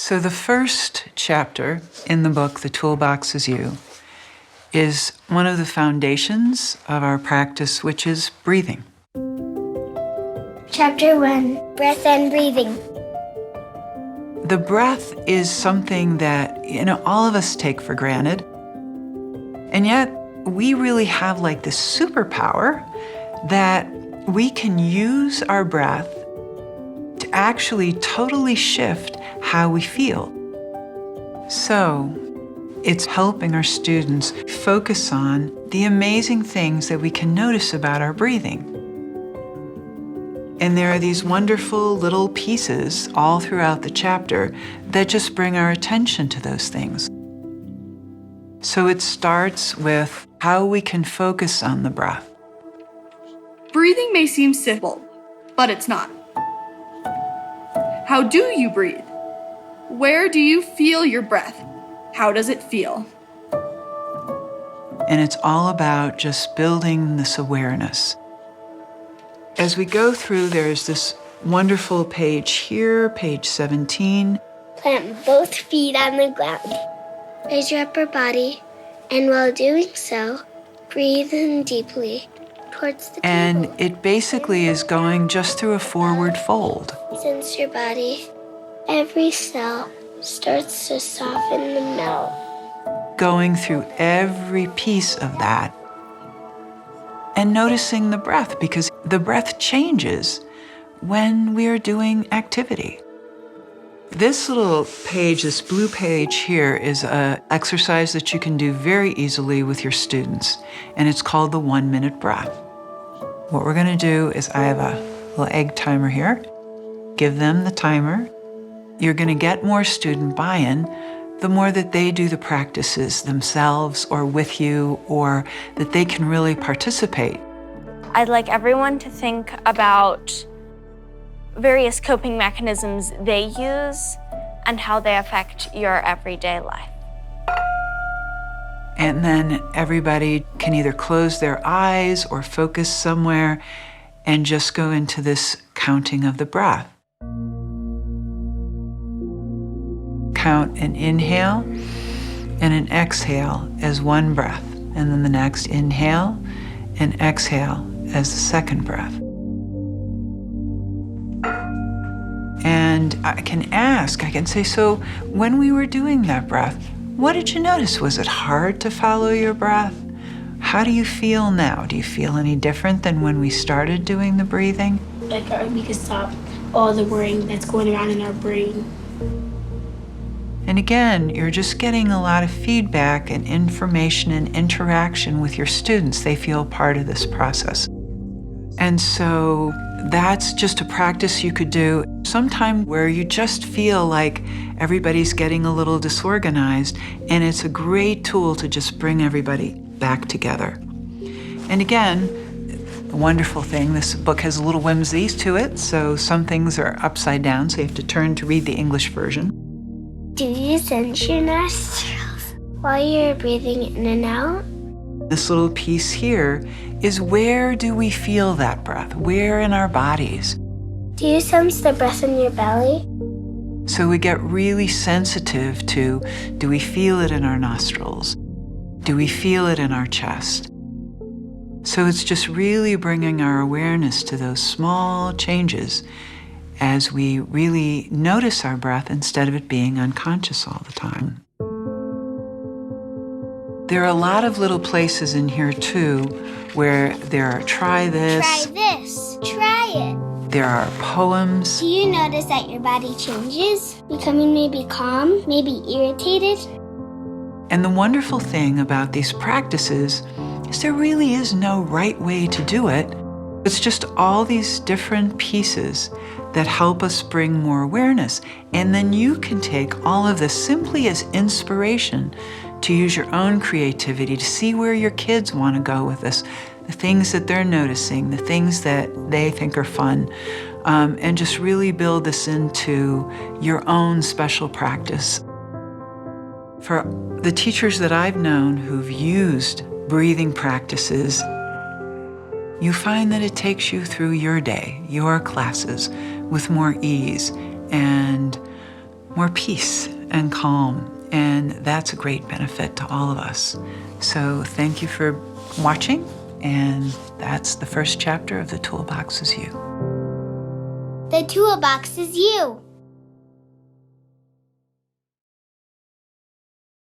So the first chapter in the book, The Toolbox is You, is one of the foundations of our practice, which is breathing. Chapter 1, Breath and Breathing. The breath is something that, all of us take for granted. And yet we really have like this superpower that we can use our breath to actually totally shift how we feel. So it's helping our students focus on the amazing things that we can notice about our breathing. And there are these wonderful little pieces all throughout the chapter that just bring our attention to those things. So it starts with how we can focus on the breath. Breathing may seem simple, but it's not. How do you breathe? Where do you feel your breath? How does it feel? And it's all about just building this awareness. As we go through, there's this wonderful page here, page 17. Plant both feet on the ground. Raise your upper body, and while doing so, breathe in deeply towards the And table. it basically is going just through a forward fold. Sense your body. Every cell starts to soften and melt. Going through every piece of that and noticing the breath, because the breath changes when we are doing activity. This little page, this blue page here, is an exercise that you can do very easily with your students, and it's called the 1-minute breath. What we're gonna do is I have a little egg timer here. Give them the timer. You're gonna get more student buy-in the more that they do the practices themselves or with you, or that they can really participate. I'd like everyone to think about various coping mechanisms they use and how they affect your everyday life. And then everybody can either close their eyes or focus somewhere and just go into this counting of the breath. Count an inhale and an exhale as one breath, and then the next inhale and exhale as the second breath. And I can say, so when we were doing that breath, what did you notice? Was it hard to follow your breath? How do you feel now? Do you feel any different than when we started doing the breathing? Like we could stop all the worrying that's going around in our brain. And again, you're just getting a lot of feedback and information and interaction with your students. They feel part of this process. And so that's just a practice you could do sometime where you just feel like everybody's getting a little disorganized, and it's a great tool to just bring everybody back together. And again, the wonderful thing, this book has a little whimsies to it, so some things are upside down, so you have to turn to read the English version. Do you sense your nostrils while you're breathing in and out? This little piece here is, where do we feel that breath? Where in our bodies? Do you sense the breath in your belly? So we get really sensitive to, do we feel it in our nostrils? Do we feel it in our chest? So it's just really bringing our awareness to those small changes as we really notice our breath instead of it being unconscious all the time. There are a lot of little places in here too where there are try this. Try this. Try it. There are poems. Do you notice that your body changes? Becoming maybe calm, maybe irritated? And the wonderful thing about these practices is there really is no right way to do it. It's just all these different pieces that help us bring more awareness. And then you can take all of this simply as inspiration to use your own creativity, to see where your kids want to go with this, the things that they're noticing, the things that they think are fun, and just really build this into your own special practice. For the teachers that I've known who've used breathing practices, you find that it takes you through your day, your classes, with more ease and more peace and calm. And that's a great benefit to all of us. So thank you for watching. And that's the first chapter of The Toolbox is You. The Toolbox is You.